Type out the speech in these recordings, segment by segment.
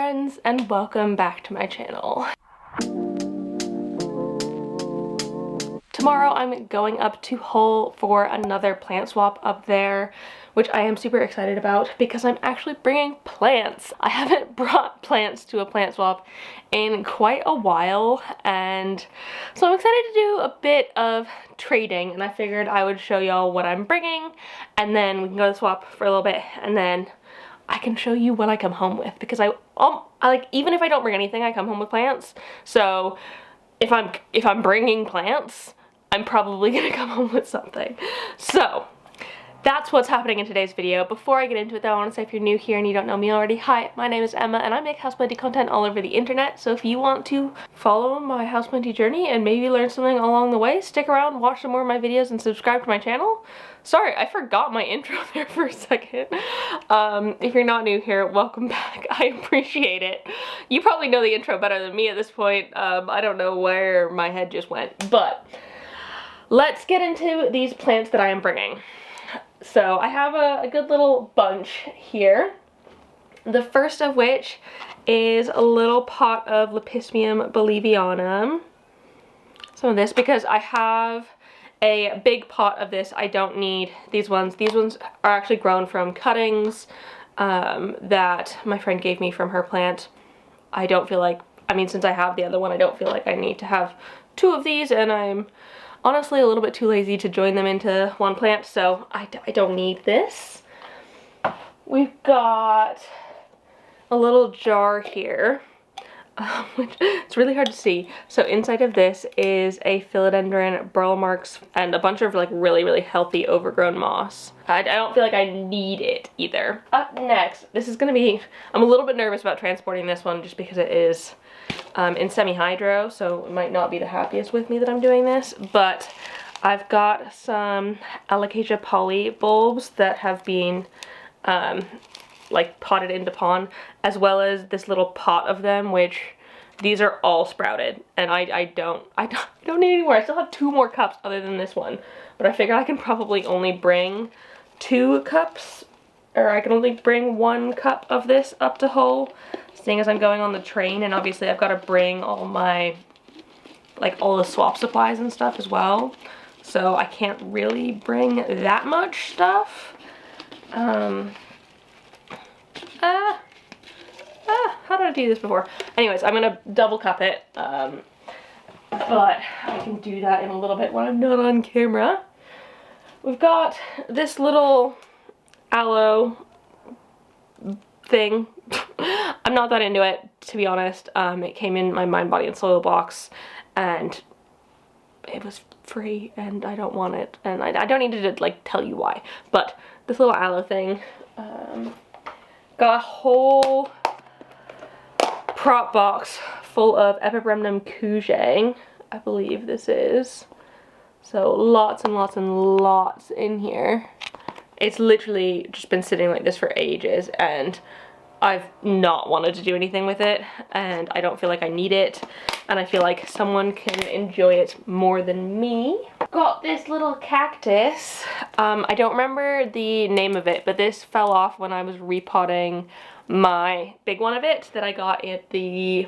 friends, and welcome back to my channel. Tomorrow I'm going up to Hull for another plant swap up there, which I am super excited about because I'm actually bringing plants. I haven't brought plants to a plant swap in quite a while, and so I'm excited to do a bit of trading, and I figured I would show y'all what I'm bringing, and then we can go to the swap for a little bit, and then I can show you what I come home with, because I like, even if I don't bring anything, I come home with plants. So if I'm bringing plants, I'm probably gonna come home with something. So that's what's happening in today's video. Before I get into it though, I want to say if you're new here and you don't know me already, hi, my name is Emma and I make houseplanty content all over the internet. So if you want to follow my houseplanty journey and maybe learn something along the way, stick around, watch some more of my videos, and subscribe to my channel. Sorry, I forgot my intro there for a second. If you're not new here, welcome back. I appreciate it. You probably know the intro better than me at this point. I don't know where my head just went, but let's get into these plants that I am bringing. So I have a good little bunch here. The first of which is a little pot of Lepismium bolivianum. Some of this, because I have a big pot of this. I don't need these ones. These ones are actually grown from cuttings that my friend gave me from her plant. I don't feel like, I mean, since I have the other one, I don't feel like I need to have two of these, and I'm honestly a little bit too lazy to join them into one plant, so I don't need this. We've got a little jar here, which it's really hard to see. So inside of this is a philodendron, burl marks, and a bunch of like really healthy overgrown moss. I don't feel like I need it either. Up next, this is gonna be, I'm a little bit nervous about transporting this one just because it is in semi-hydro, so it might not be the happiest with me that I'm doing this, but I've got some Alocasia poly bulbs that have been like potted into pond, as well as this little pot of them, which these are all sprouted, and I don't need any more. I still have 2 more cups other than this one, but I figure I can probably only bring 2 cups, or I can only bring 1 cup of this up to Hull, seeing as I'm going on the train, and obviously I've got to bring all my, like, all the swap supplies and stuff as well, so I can't really bring that much stuff. How did I do this before? Anyways, I'm gonna double cup it, but I can do that in a little bit when I'm not on camera. We've got this little aloe thing. I'm not that into it, to be honest. It came in my Mind, Body, and Soil box, and it was free, and I don't want it, and I don't need to, like, tell you why, but this little aloe thing, got a whole prop box full of Epibremnum Kujang, I believe this is. So lots and lots and lots in here. It's literally just been sitting like this for ages, and I've not wanted to do anything with it, and I don't feel like I need it, and I feel like someone can enjoy it more than me. Got this little cactus. I don't remember the name of it, but this fell off when I was repotting my big one of it that I got at the,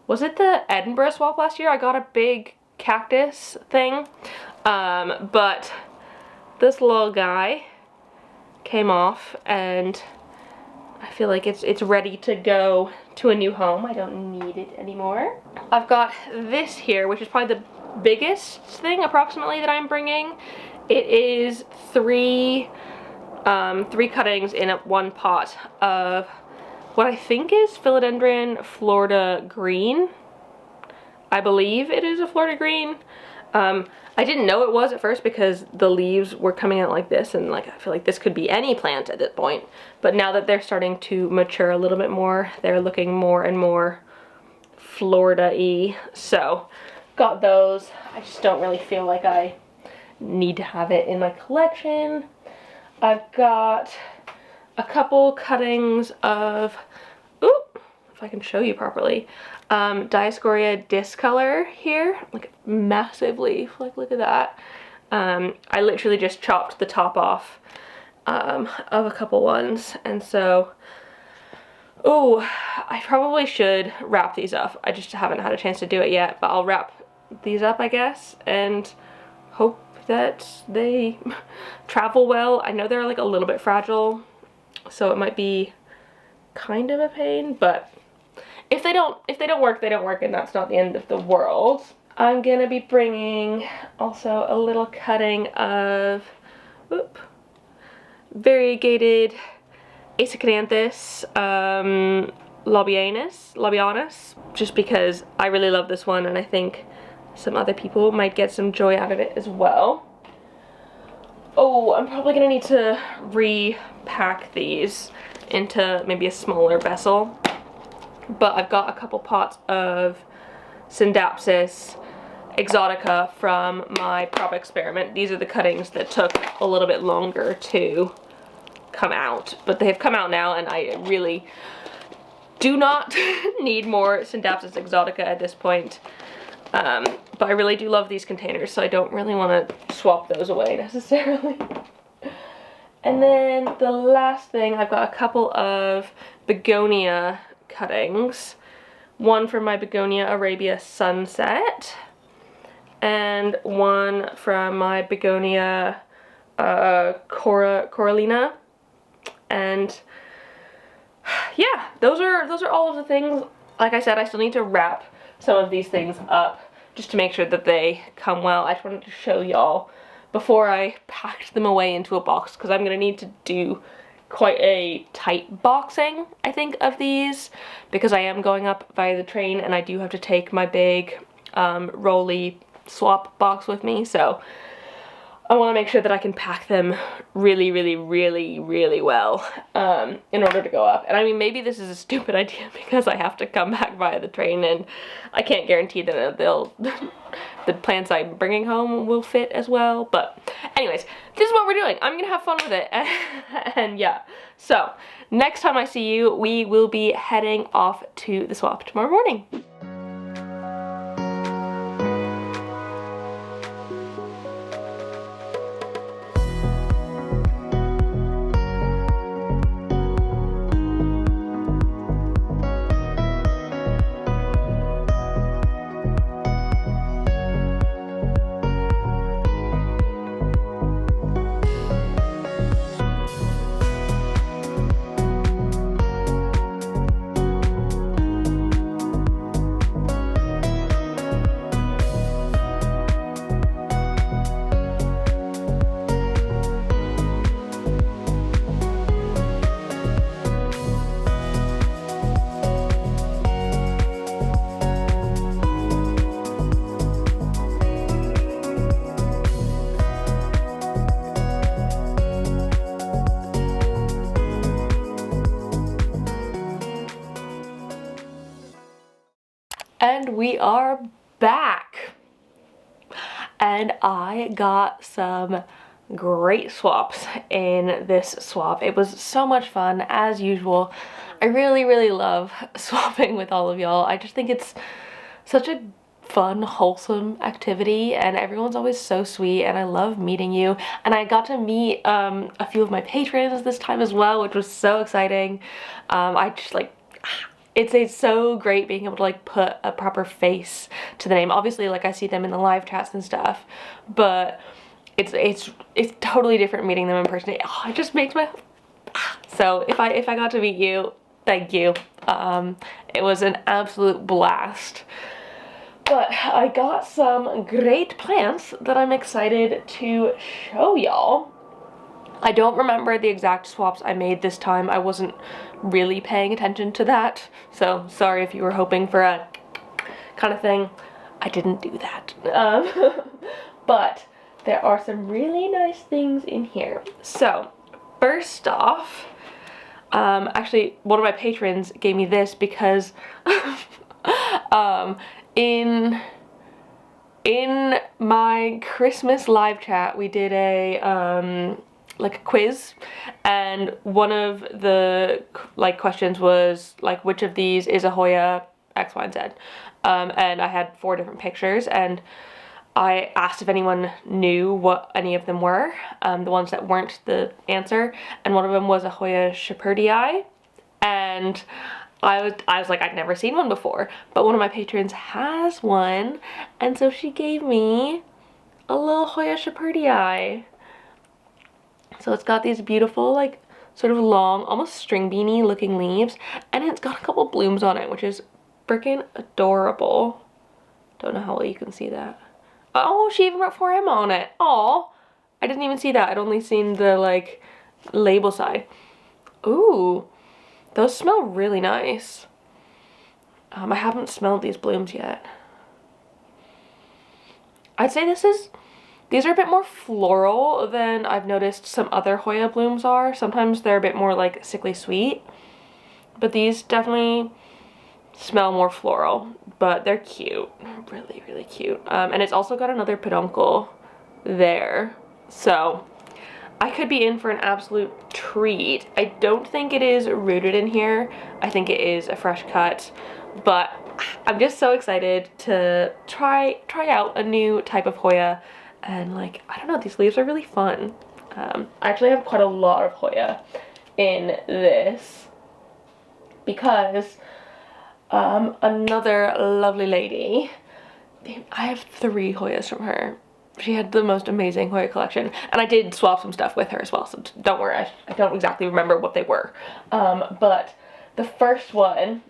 was it the Edinburgh swap last year? I got a big cactus thing, but this little guy came off, and I feel like it's ready to go to a new home. I don't need it anymore. I've got this here, which is probably the biggest thing approximately that I'm bringing. It is three cuttings in one pot of what I think is Philodendron Florida Green. I believe it is a Florida Green. I didn't know it was at first because the leaves were coming out like this, and like I feel like this could be any plant at this point, but now that they're starting to mature a little bit more, they're looking more and more Florida-y. So got those. I just don't really feel like I need to have it in my collection. I've got a couple cuttings of, ooh, if I can show you properly, Dioscorea discolor here, like massive leaf, like look at that. I literally just chopped the top off of a couple ones, and so Oh, I probably should wrap these up. I just haven't had a chance to do it yet, but I'll wrap these up, I guess, and hope that they travel well. I know they're like a little bit fragile, so it might be kind of a pain, but if they don't work, they don't work, and that's not the end of the world. I'm gonna be bringing also a little cutting of variegated Asacanthus labianus, just because I really love this one and I think some other people might get some joy out of it as well. Oh, I'm probably gonna need to repack these into maybe a smaller vessel, but I've got a couple pots of Scindapsus exotica from my prop experiment. These are the cuttings that took a little bit longer to come out, but they have come out now, and I really do not need more Scindapsus exotica at this point. But I really do love these containers, so I don't really want to swap those away necessarily. And then the last thing, I've got a couple of begonia cuttings. One from my Begonia Arabia Sunset, and one from my Begonia Coralina. And yeah, those are all of the things. Like I said, I still need to wrap some of these things up just to make sure that they come well. I just wanted to show y'all before I packed them away into a box, because I'm gonna need to do quite a tight boxing, I think, of these, because I am going up via the train and I do have to take my big Rolly swap box with me, so I want to make sure that I can pack them really, really, really, really well in order to go up. And I mean, maybe this is a stupid idea because I have to come back via the train and I can't guarantee that the plants I'm bringing home will fit as well. But anyways, this is what we're doing. I'm gonna have fun with it. And yeah, so next time I see you, we will be heading off to the swap tomorrow morning. And we are back. And I got some great swaps in this swap. It was so much fun, as usual. I really, really love swapping with all of y'all. I just think it's such a fun, wholesome activity, and everyone's always so sweet, and I love meeting you. And I got to meet a few of my patrons this time as well, which was so exciting. I just like, it's so great being able to like put a proper face to the name. Obviously, like, I see them in the live chats and stuff, but it's totally different meeting them in person. It just makes my so if I got to meet you, thank you. It was an absolute blast. But I got some great plants that I'm excited to show y'all. I don't remember the exact swaps I made this time. I wasn't really paying attention to that, so sorry if you were hoping for a kind of thing. I didn't do that. But there are some really nice things in here. So first off, actually one of my patrons gave me this because in my Christmas live chat we did a like a quiz, and one of the like questions was like, which of these is a Hoya X, Y, and Z, and I had 4 different pictures, and I asked if anyone knew what any of them were, the ones that weren't the answer, and one of them was a Hoya Shepherdii, And I was like, I'd never seen one before, but one of my patrons has one, and so she gave me a little Hoya Shepherdii. So it's got these beautiful, like, sort of long, almost string beanie looking leaves, and it's got a couple blooms on it, which is freaking adorable. Don't know how well you can see that. Oh, she even wrote 4M on it. Oh, I didn't even see that. I'd only seen the, like, label side. Ooh, those smell really nice. I haven't smelled these blooms yet. I'd say these are a bit more floral than I've noticed some other Hoya blooms are. Sometimes they're a bit more like sickly sweet, but these definitely smell more floral, but they're cute. Really, really cute. And it's also got another peduncle there. So I could be in for an absolute treat. I don't think it is rooted in here. I think it is a fresh cut, but I'm just so excited to try out a new type of Hoya. And like, I don't know, these leaves are really fun. I actually have quite a lot of Hoya in this because another lovely lady, I have 3 Hoyas from her. She had the most amazing Hoya collection, and I did swap some stuff with her as well, so don't worry, I don't exactly remember what they were. But the first one,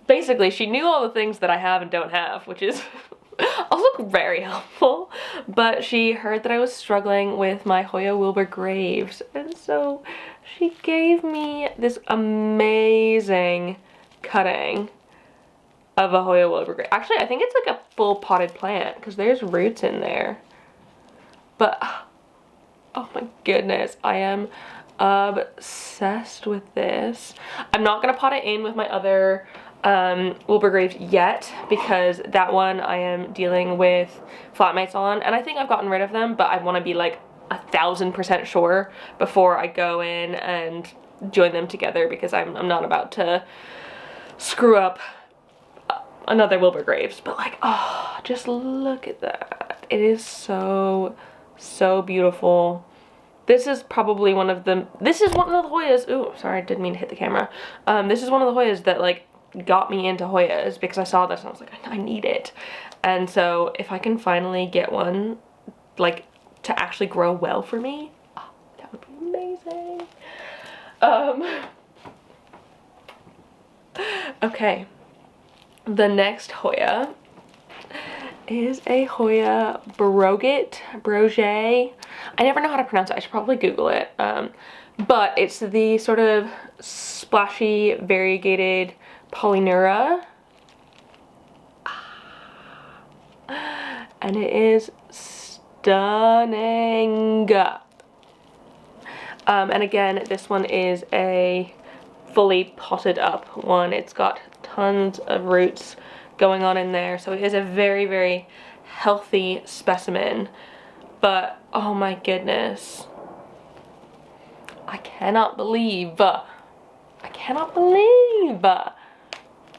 basically she knew all the things that I have and don't have, which is also very helpful, but she heard that I was struggling with my Hoya Wilbur Graves, and so she gave me this amazing cutting of a Hoya Wilbur Graves. Actually, I think it's like a full potted plant because there's roots in there. But, oh my goodness, I am obsessed with this. I'm not gonna pot it in with my other Wilbur Graves yet because that one I am dealing with flatmates on, and I think I've gotten rid of them, but I want to be like 1000% sure before I go in and join them together because I'm not about to screw up another Wilbur Graves. But like, oh, just look at that. It is so beautiful. This is probably one of the Hoyas. Ooh, sorry, I didn't mean to hit the camera. This is one of the Hoyas that like got me into Hoyas because I saw this and I was like, I need it. And so if I can finally get one like to actually grow well for me, oh, that would be amazing. Okay, the next Hoya is a Hoya Broget. I never know how to pronounce it. I should probably Google it. But it's the sort of splashy, variegated Polyneura. And it is stunning. And again, this one is a fully potted up one. It's got tons of roots going on in there, so it is a very healthy specimen. But oh my goodness, I cannot believe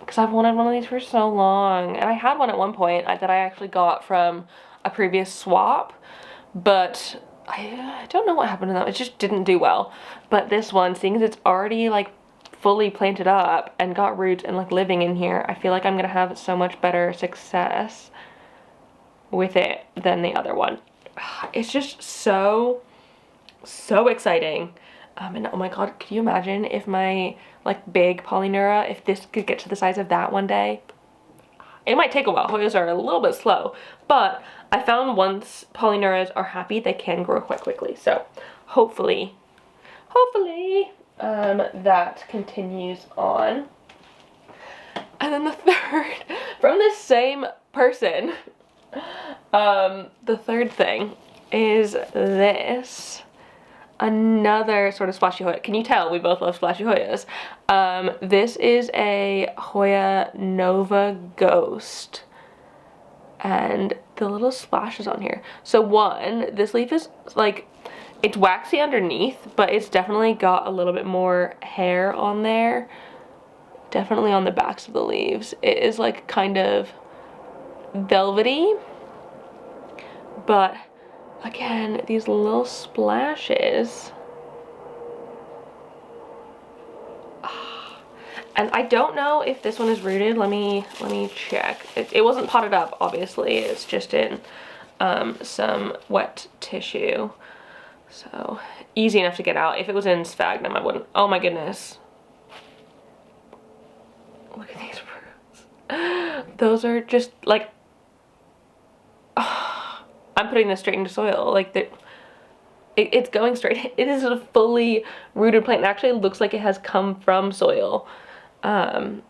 because I've wanted one of these for so long, and I had one at one point that I actually got from a previous swap, but I don't know what happened to that. It just didn't do well. But this one, seeing as it's already like fully planted up and got roots and like living in here, I feel like I'm gonna have so much better success with it than the other one. It's just so exciting. And oh my god, could you imagine if my like big Polyneura, if this could get to the size of that one day? It might take a while. Hoyas are a little bit slow, but I found once Polyneuras are happy, they can grow quite quickly. So hopefully that continues on. And then the third, from the same person, the third thing is this. Another sort of splashy Hoya. Can you tell we both love splashy Hoyas? This is a Hoya Nova Ghost. And the little splashes on here. So one, this leaf is like, it's waxy underneath, but it's definitely got a little bit more hair on there. Definitely on the backs of the leaves. It is like kind of velvety, but again, these little splashes. And I don't know if this one is rooted. Let me check. It wasn't potted up, obviously. It's just in some wet tissue. So easy enough to get out. If it was in sphagnum, I wouldn't. Oh my goodness. Look at these roots. Those are just like, I'm putting this straight into soil. Like it's going straight. It is a fully rooted plant. It actually looks like it has come from soil. Oh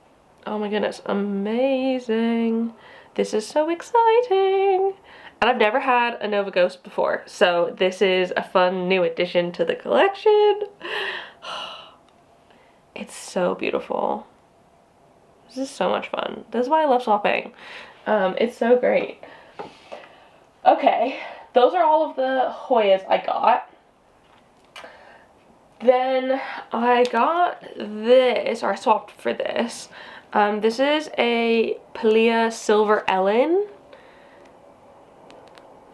my goodness, amazing. This is so exciting. And I've never had a Nova Ghost before, so this is a fun new addition to the collection. It's so beautiful. This is so much fun. This is why I love swapping. It's so great. Okay, those are all of the Hoyas I got. Then I got this, or I swapped for this. This is a Pilea Silver Ellen.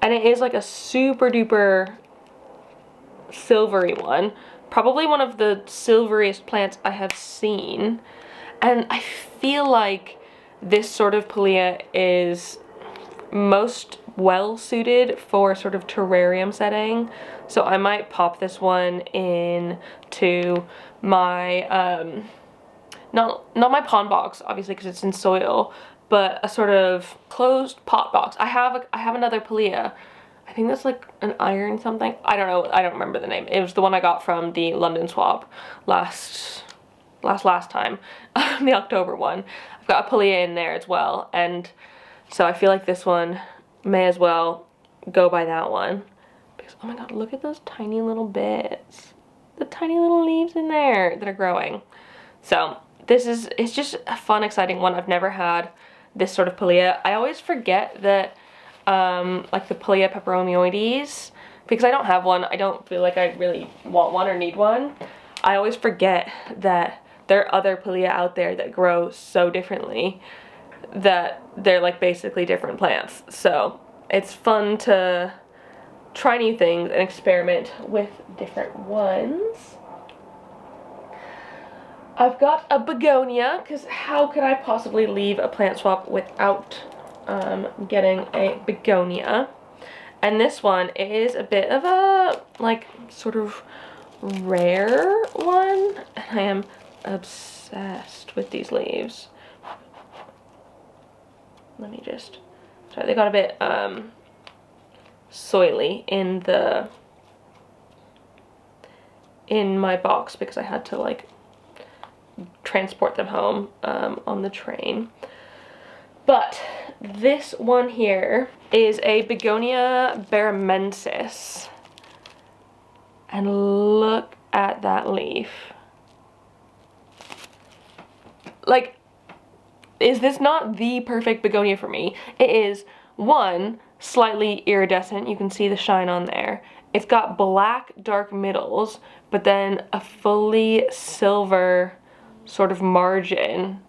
And it is like a super duper silvery one. Probably one of the silveriest plants I have seen. And I feel like this sort of Pilea is most well suited for sort of terrarium setting. So I might pop this one into my, not my pond box, obviously, because it's in soil, but a sort of closed pot box. I have another Pilea. I think that's like an iron something. I don't know. I don't remember the name. It was the one I got from the London swap last time, the October one. I've got a Pilea in there as well, and so I feel like this one may as well go by that one. Because, oh my god, look at those tiny little bits. The tiny little leaves in there that are growing. So it's just a fun, exciting one. I've never had this sort of Pilea. I always forget that, like the Pilea peperomioides, because I don't have one, I don't feel like I really want one or need one. I always forget that there are other Pilea out there that grow so differently that they're like basically different plants. So it's fun to try new things and experiment with different ones. I've got a begonia, because how could I possibly leave a plant swap without getting a begonia? And this one is a bit of a, like, sort of rare one. And I am obsessed with these leaves. Let me just, sorry, they got a bit soily in my box because I had to like transport them home on the train. But this one here is a Begonia barramensis. And look at that leaf. Like, is this not the perfect begonia for me? It is, one, slightly iridescent. You can see the shine on there. It's got black dark middles, but then a fully silver sort of margin.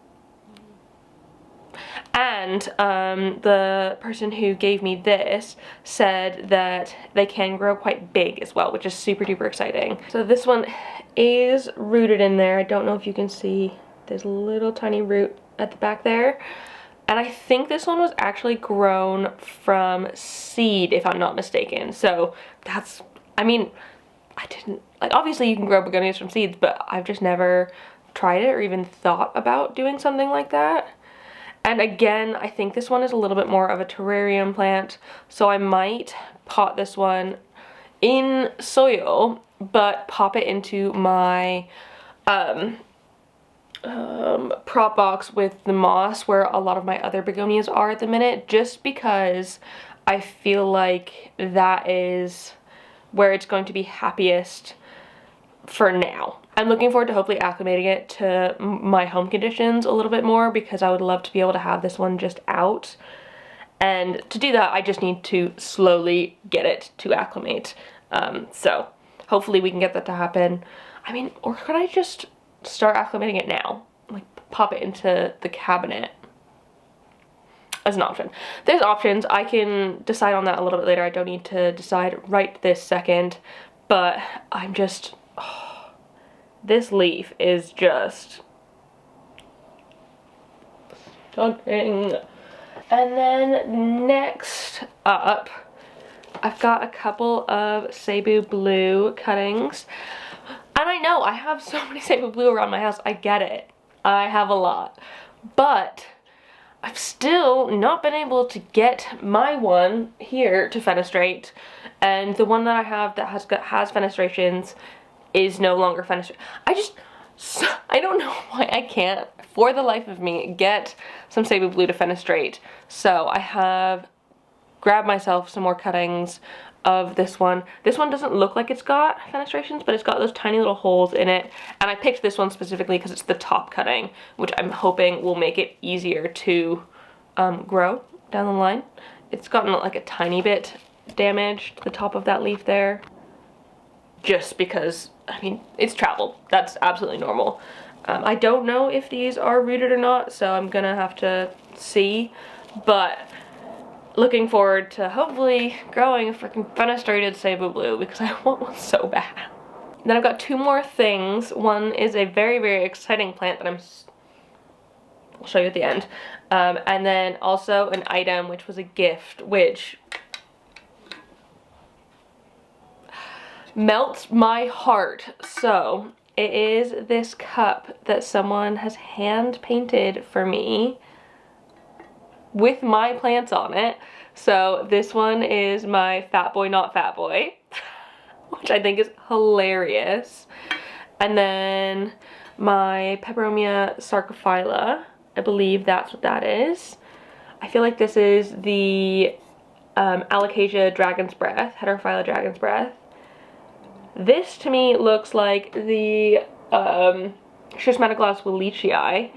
And the person who gave me this said that they can grow quite big as well, which is super duper exciting. So this one is rooted in there. I don't know if you can see this little tiny root at the back there. And I think this one was actually grown from seed, if I'm not mistaken. So that's, I mean, I didn't, like, obviously you can grow begonias from seeds, but I've just never tried it or even thought about doing something like that. And again, I think this one is a little bit more of a terrarium plant, so I might pot this one in soil, but pop it into my prop box with the moss where a lot of my other begonias are at the minute, just because I feel like that is where it's going to be happiest for now. I'm looking forward to hopefully acclimating it to my home conditions a little bit more, because I would love to be able to have this one just out. And to do that, I just need to slowly get it to acclimate. So hopefully we can get that to happen. I mean, or could I just start acclimating it now? Like, pop it into the cabinet as an option. There's options. I can decide on that a little bit later. I don't need to decide right this second, but I'm just, this leaf is just stunning. And then next up, I've got a couple of Cebu Blue cuttings. And I know I have so many Cebu Blue around my house. I get it. I have a lot. But I've still not been able to get my one here to fenestrate. And the one that I have that has fenestrations is no longer fenestrated. I don't know why I can't, for the life of me, get some Cebu Blue to fenestrate. So I have grabbed myself some more cuttings of this one. This one doesn't look like it's got fenestrations, but it's got those tiny little holes in it. And I picked this one specifically because it's the top cutting, which I'm hoping will make it easier to grow down the line. It's gotten like a tiny bit damaged, the top of that leaf there. Just because, I mean, it's traveled. That's absolutely normal. I don't know if these are rooted or not, so I'm gonna have to see. But looking forward to hopefully growing a freaking fenestrated Cebu Blue because I want one so bad. Then I've got two more things. One is a very, very exciting plant that I'll show you at the end. And then also an item which was a gift, which melts my heart. So it is this cup that someone has hand painted for me with my plants on it. So this one is my Fat Boy Not Fat Boy, which I think is hilarious. And then my Peperomia sarcophylla, I believe that's what that is. I feel like this is the Alocasia Dragon's Breath, Heterophylla Dragon's Breath. This to me looks like the Schismatogloss Wallachii,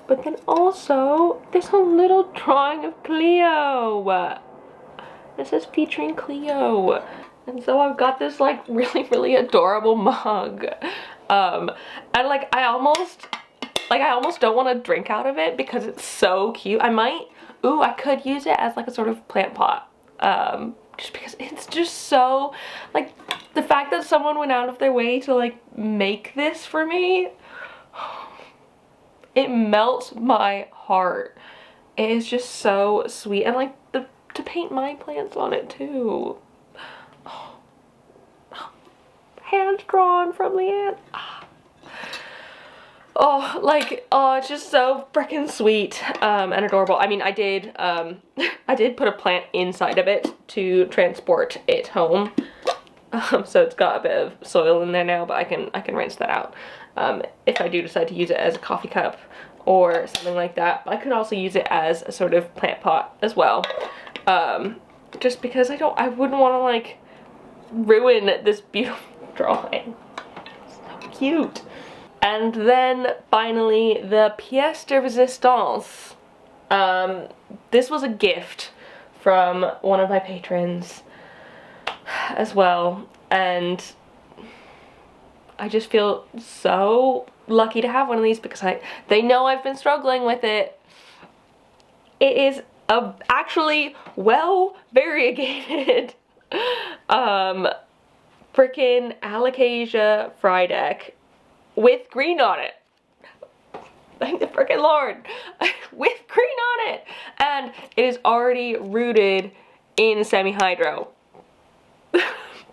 but then also there's a little drawing of Cleo. This is featuring Cleo. And so I've got this like really, really adorable mug. And like I almost don't want to drink out of it because it's so cute. I could use it as like a sort of plant pot. Just because it's just so, like, the fact that someone went out of their way to like make this for me, it melts my heart. It is just so sweet. And like to paint my plants on it too. Hand drawn from Leanne. Oh, it's just so freaking sweet and adorable. I mean, I did put a plant inside of it to transport it home. So it's got a bit of soil in there now, but I can rinse that out if I do decide to use it as a coffee cup or something like that. I could also use it as a sort of plant pot as well. Just because I wouldn't want to like ruin this beautiful drawing. It's so cute. And then finally, the pièce de résistance. This was a gift from one of my patrons as well, and I just feel so lucky to have one of these because they know I've been struggling with it. It is a actually well variegated freaking Alocasia Frydek with green on it. Thank the freaking Lord. With green on it. And it is already rooted in semi-hydro.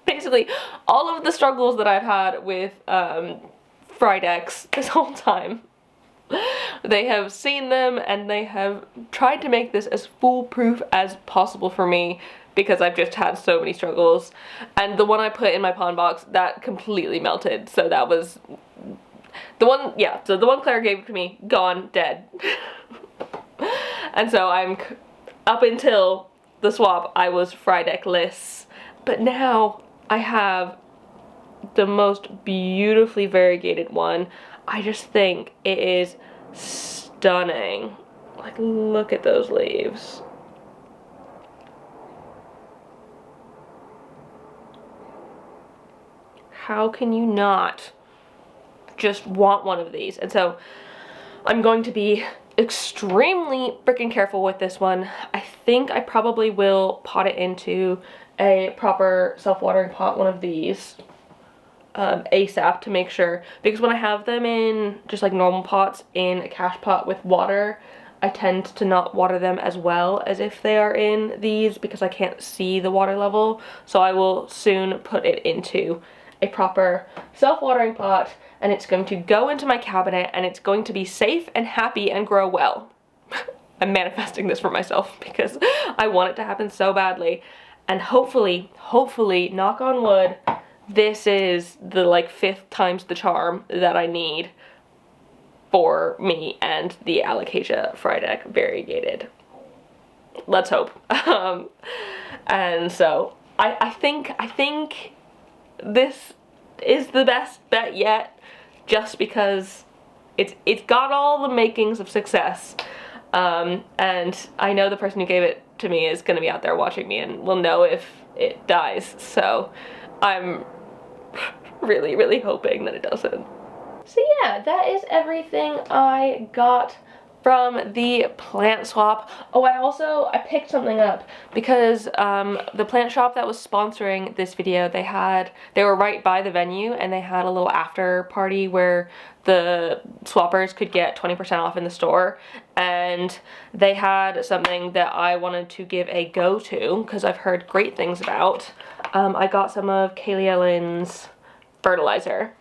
Basically, all of the struggles that I've had with Frydeks this whole time, they have seen them and they have tried to make this as foolproof as possible for me because I've just had so many struggles. And the one I put in my pond box, that completely melted. So that was the one, yeah, so the one Claire gave to me, gone, dead. And so up until the swap, I was Frydek-less. But now I have the most beautifully variegated one. I just think it is stunning. Like, look at those leaves. How can you not just want one of these? And so I'm going to be extremely freaking careful with this one. I think I probably will pot it into a proper self-watering pot, one of these. ASAP to make sure, because when I have them in just like normal pots in a cash pot with water, I tend to not water them as well as if they are in these because I can't see the water level. So I will soon put it into a proper self-watering pot, and it's going to go into my cabinet, and it's going to be safe and happy and grow well. I'm manifesting this for myself because I want it to happen so badly. And hopefully, knock on wood, this is the like 5th times the charm that I need for me and the Alocasia Frydek variegated. Let's hope. And so I think this is the best bet yet, just because it's got all the makings of success. And I know the person who gave it to me is going to be out there watching me and will know if it dies. So I'm really hoping that it doesn't. So yeah, that is everything I got from the plant swap. Oh, I picked something up because the plant shop that was sponsoring this video, they were right by the venue, and they had a little after party where the swappers could get 20% off in the store, and they had something that I wanted to give a go to because I've heard great things about. I got some of Kaylee Ellen's fertilizer.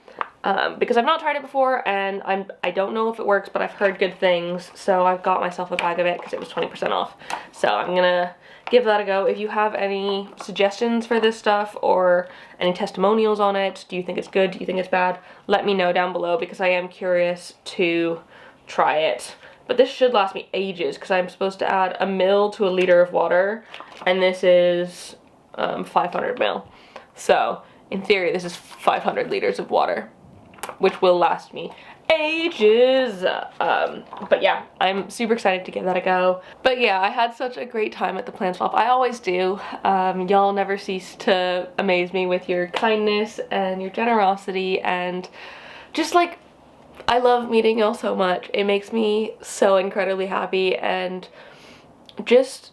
Because I've not tried it before, and I don't know if it works, but I've heard good things, so I've got myself a bag of it because it was 20% off. So I'm gonna give that a go. If you have any suggestions for this stuff or any testimonials on it, do you think it's good, do you think it's bad, let me know down below because I am curious to try it. But this should last me ages because I'm supposed to add 1 ml to 1 liter of water, and this is 500 ml. So in theory, this is 500 liters of water, which will last me ages. But yeah, I'm super excited to give that a go. But yeah, I had such a great time at the plant swap. I always do. Y'all never cease to amaze me with your kindness and your generosity, and just like, I love meeting y'all so much. It makes me so incredibly happy, and just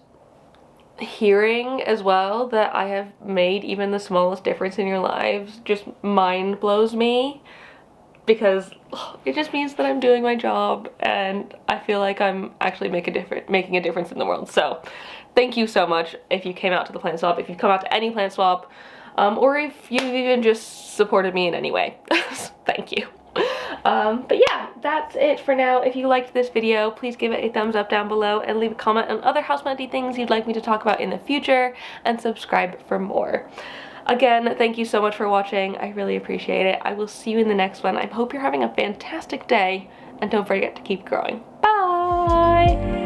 hearing as well that I have made even the smallest difference in your lives just mind blows me, because it just means that I'm doing my job and I feel like I'm actually making a difference in the world. So thank you so much if you came out to the plant swap, if you've come out to any plant swap, or if you've even just supported me in any way. Thank you. But yeah, that's it for now. If you liked this video, please give it a thumbs up down below and leave a comment on other houseplanty things you'd like me to talk about in the future, and subscribe for more. Again, thank you so much for watching. I really appreciate it. I will see you in the next one. I hope you're having a fantastic day, and don't forget to keep growing. Bye!